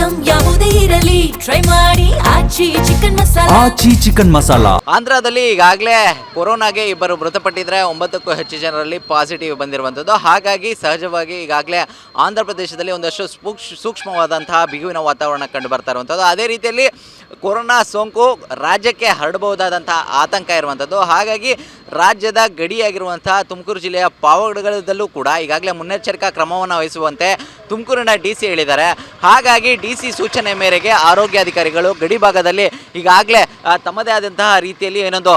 Item ಯಾವುದೇ ಇರಲಿ try ಮಾಡಿ ಆಚಿ ಚಿಕನ್ ಮಸಾಲಾ. ಆಂಧ್ರದಲ್ಲಿ ಈಗಾಗಲೇ ಕೊರೋನಾಗೆ ಇಬ್ಬರು ಮೃತಪಟ್ಟಿದ್ರೆ 9ಕ್ಕೂ ಹೆಚ್ಚು ಜನರಲ್ಲಿ ಪಾಸಿಟಿವ್ ಬಂದಿರುವಂಥದ್ದು. ಹಾಗಾಗಿ ಸಹಜವಾಗಿ ಈಗಾಗಲೇ ಆಂಧ್ರ ಪ್ರದೇಶದಲ್ಲಿ ಒಂದಷ್ಟು ಸೂಕ್ಷ್ಮವಾದಂತಹ ಬಿಗುವಿನ ವಾತಾವರಣ ಕಂಡು ಬರ್ತಾ ಇರುವಂಥದ್ದು. ಅದೇ ರೀತಿಯಲ್ಲಿ ಕೊರೋನಾ ಸೋಂಕು ರಾಜ್ಯಕ್ಕೆ ಹರಡಬಹುದಾದಂತಹ ಆತಂಕ ಇರುವಂಥದ್ದು. ಹಾಗಾಗಿ ರಾಜ್ಯದ ಗಡಿಯಾಗಿರುವಂತಹ ತುಮಕೂರು ಜಿಲ್ಲೆಯ ಪಾವಗಡದಲ್ಲೂ ಕೂಡ ಈಗಾಗಲೇ ಮುನ್ನೆಚ್ಚರಿಕಾ ಕ್ರಮವನ್ನು ವಹಿಸುವಂತೆ ತುಮಕೂರಿನ DC ಹೇಳಿದ್ದಾರೆ. ಹಾಗಾಗಿ DC ಸೂಚನೆ ಮೇರೆಗೆ ಆರೋಗ್ಯಾಧಿಕಾರಿಗಳು ಗಡಿ ಭಾಗದಲ್ಲಿ ಈಗಾಗಲೇ ತಮ್ಮದೇ ಆದಂತಹ ರೀತಿಯಲ್ಲಿ ಏನೊಂದು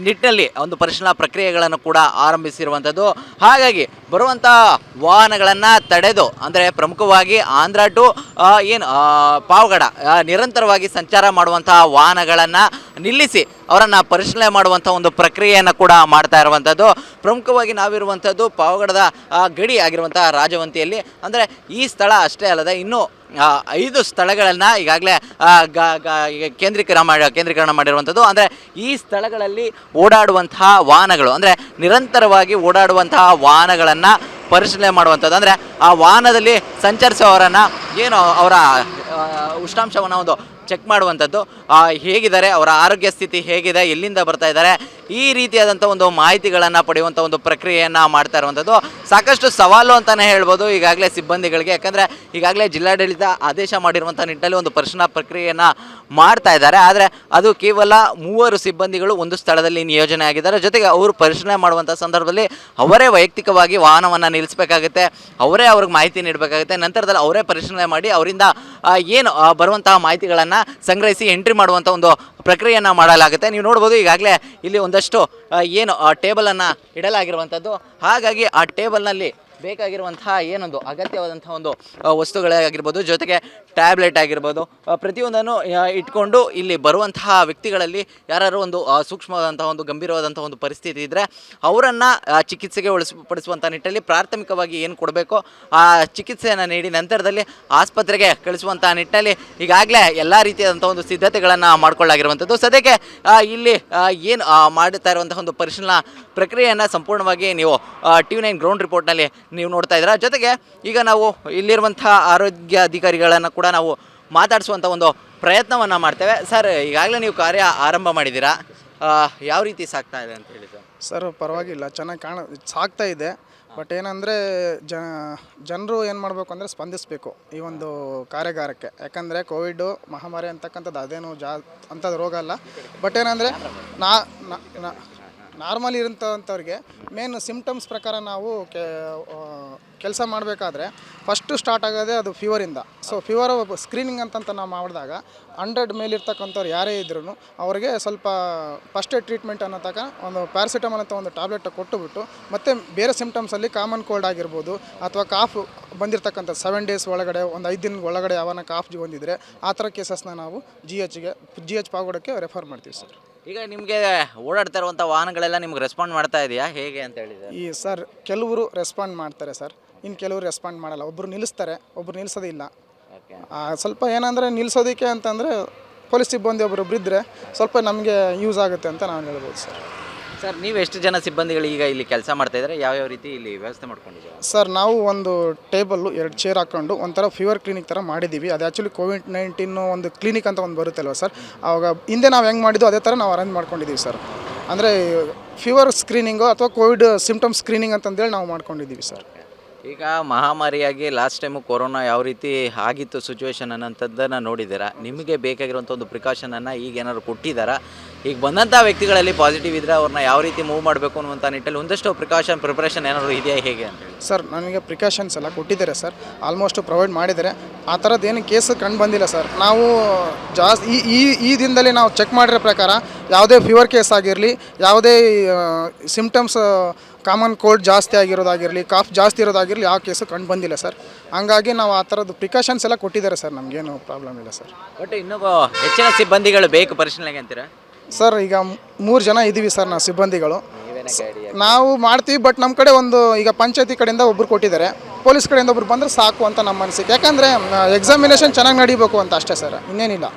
ನಿಟ್ಟಿನಲ್ಲಿ ಒಂದು ಪರಿಶೀಲನಾ ಪ್ರಕ್ರಿಯೆಗಳನ್ನು ಕೂಡ ಆರಂಭಿಸಿರುವಂಥದ್ದು. ಹಾಗಾಗಿ ಬರುವಂತಹ ವಾಹನಗಳನ್ನು ತಡೆದು ಅಂದರೆ ಪ್ರಮುಖವಾಗಿ ಆಂಧ್ರ ಟು ಪಾವಗಡ ನಿರಂತರವಾಗಿ ಸಂಚಾರ ಮಾಡುವಂತಹ ವಾಹನಗಳನ್ನು ನಿಲ್ಲಿಸಿ ಅವರನ್ನು ಪರಿಶೀಲನೆ ಮಾಡುವಂಥ ಒಂದು ಪ್ರಕ್ರಿಯೆಯನ್ನು ಕೂಡ ಮಾಡ್ತಾ ಇರುವಂಥದ್ದು. ಪ್ರಮುಖವಾಗಿ ನಾವಿರುವಂಥದ್ದು ಪಾವಗಡದ ಗಡಿ ಆಗಿರುವಂಥ ರಾಜವಂತಿಯಲ್ಲಿ. ಅಂದರೆ ಈ ಸ್ಥಳ ಅಷ್ಟೇ ಅಲ್ಲದೆ ಇನ್ನೂ 5 ಸ್ಥಳಗಳನ್ನು ಈಗಾಗಲೇ ಕೇಂದ್ರೀಕರಣ ಮಾಡಿರುವಂಥದ್ದು. ಅಂದರೆ ಈ ಸ್ಥಳಗಳಲ್ಲಿ ಓಡಾಡುವಂತಹ ವಾಹನಗಳು ಅಂದರೆ ನಿರಂತರವಾಗಿ ಓಡಾಡುವಂತಹ ವಾಹನಗಳನ್ನು ಪರಿಶೀಲನೆ ಮಾಡುವಂಥದ್ದು. ಅಂದರೆ ಆ ವಾಹನದಲ್ಲಿ ಸಂಚರಿಸುವವರನ್ನು ಅವರ ಉಷ್ಣಾಂಶವನ್ನು ಒಂದು ಚೆಕ್ ಮಾಡುವಂಥದ್ದು, ಹೇಗಿದ್ದಾರೆ, ಅವರ ಆರೋಗ್ಯ ಸ್ಥಿತಿ ಹೇಗಿದೆ, ಎಲ್ಲಿಂದ ಬರ್ತಾ ಇದ್ದಾರೆ, ಈ ರೀತಿಯಾದಂಥ ಒಂದು ಮಾಹಿತಿಗಳನ್ನು ಪಡೆಯುವಂಥ ಒಂದು ಪ್ರಕ್ರಿಯೆಯನ್ನು ಮಾಡ್ತಾ ಇರುವಂಥದ್ದು. ಸಾಕಷ್ಟು ಸವಾಲು ಅಂತಲೇ ಹೇಳ್ಬೋದು ಈಗಾಗಲೇ ಸಿಬ್ಬಂದಿಗಳಿಗೆ. ಯಾಕಂದರೆ ಈಗಾಗಲೇ ಜಿಲ್ಲಾಡಳಿತ ಆದೇಶ ಮಾಡಿರುವಂಥ ನಿಟ್ಟಿನಲ್ಲಿ ಒಂದು ಪರಿಶೀಲನಾ ಪ್ರಕ್ರಿಯೆಯನ್ನು ಮಾಡ್ತಾ ಇದ್ದಾರೆ. ಆದರೆ ಅದು ಕೇವಲ 3 ಸಿಬ್ಬಂದಿಗಳು ಒಂದು ಸ್ಥಳದಲ್ಲಿ ನಿಯೋಜನೆ ಆಗಿದ್ದಾರೆ. ಜೊತೆಗೆ ಅವರು ಪರಿಶೀಲನೆ ಮಾಡುವಂಥ ಸಂದರ್ಭದಲ್ಲಿ ಅವರೇ ವೈಯಕ್ತಿಕವಾಗಿ ವಾಹನವನ್ನು ನಿಲ್ಲಿಸಬೇಕಾಗುತ್ತೆ, ಅವರೇ ಅವ್ರಿಗೆ ಮಾಹಿತಿ ನೀಡಬೇಕಾಗುತ್ತೆ. ನಂತರದಲ್ಲಿ ಅವರೇ ಪರಿಶೀಲನೆ ಮಾಡಿ ಅವರಿಂದ ಬರುವಂತಹ ಮಾಹಿತಿಗಳನ್ನು ಸಂಗ್ರಹಿಸಿ ಎಂಟ್ರಿ ಮಾಡುವಂಥ ಒಂದು ಪ್ರಕ್ರಿಯೆಯನ್ನು ಮಾಡಲಾಗುತ್ತೆ. ನೀವು ನೋಡ್ಬೋದು ಈಗಾಗಲೇ ಇಲ್ಲಿ ಒಂದಷ್ಟು ಟೇಬಲನ್ನು ಇಡಲಾಗಿರುವಂಥದ್ದು. ಹಾಗಾಗಿ ಆ ಟೇಬಲ್ನಲ್ಲಿ ಬೇಕಾಗಿರುವಂತಹ ಅಗತ್ಯವಾದಂತಹ ಒಂದು ವಸ್ತುಗಳಾಗಿರ್ಬೋದು, ಜೊತೆಗೆ ಟ್ಯಾಬ್ಲೆಟ್ ಆಗಿರ್ಬೋದು, ಪ್ರತಿಯೊಂದನ್ನು ಇಟ್ಕೊಂಡು ಇಲ್ಲಿ ಬರುವಂತಹ ವ್ಯಕ್ತಿಗಳಲ್ಲಿ ಯಾರು ಒಂದು ಸೂಕ್ಷ್ಮವಾದಂತಹ ಒಂದು ಗಂಭೀರವಾದಂತಹ ಒಂದು ಪರಿಸ್ಥಿತಿ ಇದ್ದರೆ ಅವರನ್ನು ಚಿಕಿತ್ಸೆಗೆ ಪಡಿಸುವಂಥ ನಿಟ್ಟಲ್ಲಿ ಪ್ರಾಥಮಿಕವಾಗಿ ಏನು ಕೊಡಬೇಕೋ ಆ ಚಿಕಿತ್ಸೆಯನ್ನು ನೀಡಿ ನಂತರದಲ್ಲಿ ಆಸ್ಪತ್ರೆಗೆ ಕಳಿಸುವಂಥ ನಿಟ್ಟಿನಲ್ಲಿ ಈಗಾಗಲೇ ಎಲ್ಲ ರೀತಿಯಾದಂಥ ಒಂದು ಸಿದ್ಧತೆಗಳನ್ನು ಮಾಡ್ಕೊಳ್ಳಾಗಿರುವಂಥದ್ದು. ಸದ್ಯಕ್ಕೆ ಇಲ್ಲಿ ಮಾಡುತ್ತಾ ಇರುವಂತಹ ಒಂದು ಪರಿಶೀಲನಾ ಪ್ರಕ್ರಿಯೆಯನ್ನು ಸಂಪೂರ್ಣವಾಗಿ ನೀವು TV9 ಗ್ರೌಂಡ್ ರಿಪೋರ್ಟ್ನಲ್ಲಿ ನೀವು ನೋಡ್ತಾ ಇದ್ದೀರಾ. ಜೊತೆಗೆ ಈಗ ನಾವು ಇಲ್ಲಿರುವಂಥ ಆರೋಗ್ಯ ಅಧಿಕಾರಿಗಳನ್ನು ಕೂಡ ನಾವು ಮಾತಾಡಿಸುವಂಥ ಒಂದು ಪ್ರಯತ್ನವನ್ನು ಮಾಡ್ತೇವೆ. ಸರ್, ಈಗಾಗಲೇ ನೀವು ಕಾರ್ಯ ಆರಂಭ ಮಾಡಿದ್ದೀರಾ, ಯಾವ ರೀತಿ ಸಾಗ್ತಾ ಇದೆ ಅಂತ ಹೇಳಿ? ಸರ್, ಪರವಾಗಿಲ್ಲ, ಚೆನ್ನಾಗಿ ಸಾಗ್ತಾ ಇದೆ. ಬಟ್ ಏನಂದರೆ ಜನರು ಏನು ಮಾಡಬೇಕು ಅಂದರೆ ಸ್ಪಂದಿಸಬೇಕು ಈ ಒಂದು ಕಾರ್ಯಾಗಾರಕ್ಕೆ. ಯಾಕಂದರೆ ಕೋವಿಡ್ ಮಹಾಮಾರಿ ಅಂತಕ್ಕಂಥದ್ದು ಅದೇನು ಅಂಥದ್ದು ರೋಗ ಅಲ್ಲ. ಬಟ್ ಏನಂದರೆ ನಾರ್ಮಲ್ ಇರೋಂಥವ್ರಿಗೆ ಮೇನ್ ಸಿಮ್ಟಮ್ಸ್ ಪ್ರಕಾರ ನಾವು ಕೆಲಸ ಮಾಡಬೇಕಾದ್ರೆ ಫಸ್ಟು ಸ್ಟಾರ್ಟ್ ಆಗೋದೇ ಅದು ಫೀವರಿಂದ. ಸೊ ಫೀವರ್ ಸ್ಕ್ರೀನಿಂಗ್ ಅಂತ ನಾವು ಮಾಡಿದಾಗ 100 ಮೇಲಿರ್ತಕ್ಕಂಥವ್ರು ಯಾರೇ ಇದ್ರೂ ಅವ್ರಿಗೆ ಸ್ವಲ್ಪ ಫಸ್ಟ್ ಏಡ್ ಟ್ರೀಟ್ಮೆಂಟ್ ಅನ್ನೋ ತನಕ ಒಂದು ಪ್ಯಾರಾಸಿಟಮಾಲ್ ಅಂತ ಒಂದು ಟ್ಯಾಬ್ಲೆಟ್ ಕೊಟ್ಟುಬಿಟ್ಟು ಮತ್ತು ಬೇರೆ ಸಿಮ್ಟಮ್ಸಲ್ಲಿ ಕಾಮನ್ ಕೋಲ್ಡ್ ಆಗಿರ್ಬೋದು ಅಥವಾ ಕಾಫ್ ಬಂದಿರತಕ್ಕಂಥ 7 ಡೇಸ್ ಒಳಗಡೆ ಒಂದು 5 ದಿನ ಒಳಗಡೆ ಯಾವನ್ನ ಕಾಫ್ ಬಂದಿದ್ದರೆ ಆ ಥರ ಕೇಸಸ್ನ ನಾವು GH ಪಾವಗಡಕ್ಕೆ ರೆಫರ್ ಮಾಡ್ತೀವಿ ಸರ್. ಈಗ ನಿಮಗೆ ಓಡಾಡ್ತಾ ಇರುವಂಥ ವಾಹನಗಳೆಲ್ಲ ನಿಮ್ಗೆ ರೆಸ್ಪಾಂಡ್ ಮಾಡ್ತಾ ಇದೆಯಾ ಹೇಗೆ ಅಂತ ಹೇಳಿದರೆ? ಸರ್, ಕೆಲವರು ರೆಸ್ಪಾಂಡ್ ಮಾಡ್ತಾರೆ ಸರ್, ಇನ್ನು ಕೆಲವರು ರೆಸ್ಪಾಂಡ್ ಮಾಡಲ್ಲ. ಒಬ್ಬರು ನಿಲ್ಲಿಸ್ತಾರೆ, ಒಬ್ಬರು ನಿಲ್ಲಿಸೋದಿಲ್ಲ. ಸ್ವಲ್ಪ ಏನಂದರೆ ನಿಲ್ಲಿಸೋದಕ್ಕೆ ಅಂತಂದರೆ ಪೊಲೀಸ್ ಸಿಬ್ಬಂದಿ ಒಬ್ಬರೊಬ್ರು ಇದ್ದರೆ ಸ್ವಲ್ಪ ನಮಗೆ ಯೂಸ್ ಆಗುತ್ತೆ ಅಂತ ನಾನು ಹೇಳ್ಬೋದು ಸರ್. ಸರ್, ನೀವು ಎಷ್ಟು ಜನ ಸಿಬ್ಬಂದಿಗಳು ಈಗ ಇಲ್ಲಿ ಕೆಲಸ ಮಾಡ್ತಾಯಿದ್ದಾರೆ, ಯಾವ್ಯಾವ ರೀತಿ ಇಲ್ಲಿ ವ್ಯವಸ್ಥೆ ಮಾಡ್ಕೊಂಡಿದ್ದೀರಾ? ಸರ್, ನಾವು ಒಂದು ಟೇಬಲ್ಲು 2 ಚೇರ್ ಹಾಕ್ಕೊಂಡು ಒಂಥರ ಫೀವರ್ ಕ್ಲಿನಿಕ್ ಥರ ಮಾಡಿದ್ದೀವಿ. ಅದು ಆ್ಯಕ್ಚುಲಿ COVID-19 ಒಂದು ಕ್ಲಿನಿಕ್ ಅಂತ ಒಂದು ಬರುತ್ತಲ್ವ ಸರ್, ಆವಾಗ ಹಿಂದೆ ನಾವು ಹೆಂಗೆ ಮಾಡಿದ್ದು ಅದೇ ಥರ ನಾವು ಅರೇಂಜ್ ಮಾಡ್ಕೊಂಡಿದ್ದೀವಿ ಸರ್. ಅಂದರೆ ಫೀವರ್ ಸ್ಕ್ರೀನಿಂಗು ಅಥವಾ ಕೋವಿಡ್ ಸಿಮ್ಟಮ್ ಸ್ಕ್ರೀನಿಂಗ್ ಅಂತಂದೇಳಿ ನಾವು ಮಾಡ್ಕೊಂಡಿದ್ದೀವಿ ಸರ್. ಈಗ ಮಹಾಮಾರಿಯಾಗಿ ಲಾಸ್ಟ್ ಟೈಮು ಕೊರೋನಾ ಯಾವ ರೀತಿ ಆಗಿತ್ತು ಸಿಚುವೇಶನ್ ಅನ್ನೋಂಥದ್ದನ್ನು ನೋಡಿದ್ದೀರಾ. ನಿಮಗೆ ಬೇಕಾಗಿರುವಂಥ ಒಂದು ಪ್ರಿಕಾಷನನ್ನು ಈಗ ಏನಾದ್ರು ಕೊಟ್ಟಿದ್ದಾರಾ? ಈಗ ಬಂದಂಥ ವ್ಯಕ್ತಿಗಳಲ್ಲಿ ಪಾಸಿಟಿವ್ ಇದ್ದರೆ ಅವ್ರನ್ನ ಯಾವ ರೀತಿ ಮೂವ್ ಮಾಡಬೇಕು ಅನ್ನುವಂಥ ನಿಟ್ಟಲ್ಲಿ ಒಂದಷ್ಟು ಪ್ರಿಪ್ರೇಷನ್ ಏನಾದರೂ ಇದೆಯಾ ಹೇಗೆ ಅಂತ ಹೇಳಿ? ಸರ್, ನನಗೆ ಪ್ರಿಕಾಷನ್ಸ್ ಎಲ್ಲ ಕೊಟ್ಟಿದ್ದಾರೆ ಸರ್, ಆಲ್ಮೋಸ್ಟ್ ಪ್ರೊವೈಡ್ ಮಾಡಿದ್ದಾರೆ. ಆ ಥರದ್ದು ಏನು ಕೇಸ್ ಕಂಡು ಬಂದಿಲ್ಲ ಸರ್. ನಾವು ಜಾಸ್ತಿ ಈ ದಿನದಲ್ಲಿ ನಾವು ಚೆಕ್ ಮಾಡಿರೋ ಪ್ರಕಾರ ಯಾವುದೇ ಫೀವರ್ ಕೇಸ್ ಆಗಿರಲಿ, ಯಾವುದೇ ಸಿಮ್ಟಮ್ಸ್ ಕಾಮನ್ ಕೋಲ್ಡ್ ಜಾಸ್ತಿ ಆಗಿರೋದಾಗಿರಲಿ, ಕಾಫ್ ಜಾಸ್ತಿ ಇರೋದಾಗಿರಲಿ ಯಾವ ಕೇಸು ಕಂಡು ಬಂದಿಲ್ಲ ಸರ್. ಹಂಗಾಗಿ ನಾವು ಆ ಥರದ್ದು ಪ್ರಿಕಾಷನ್ಸ್ ಎಲ್ಲ ಕೊಟ್ಟಿದ್ದಾರೆ ಸರ್, ನಮಗೇನು ಪ್ರಾಬ್ಲಮ್ ಇಲ್ಲ ಸರ್. ಬಟ್ ಇನ್ನೂ ಹೆಚ್ಚಿನ ಸಿಬ್ಬಂದಿಗಳು ಬೇಕು ಪರಿಶೀಲನೆಗೆ ಅಂತೀರಾ? ಸರ್, ಈಗ 3 ಜನ ಇದ್ದೀವಿ ಸರ್ ನಾವು ಸಿಬ್ಬಂದಿಗಳು. ನಾವು ಮಾಡ್ತೀವಿ, ಬಟ್ ನಮ್ಮ ಕಡೆ ಈಗ ಪಂಚಾಯತಿ ಕಡೆಯಿಂದ ಒಬ್ಬರು ಕೊಟ್ಟಿದ್ದಾರೆ, ಪೊಲೀಸ್ ಕಡೆಯಿಂದ ಒಬ್ರು ಬಂದರೆ ಸಾಕು ಅಂತ ನಮ್ಮ ಅನಿಸಿಕೆ. ಯಾಕಂದರೆ ಎಕ್ಸಾಮಿನೇಷನ್ ಚೆನ್ನಾಗಿ ನಡೀಬೇಕು ಅಂತ ಅಷ್ಟೇ ಸರ್, ಇನ್ನೇನಿಲ್ಲ.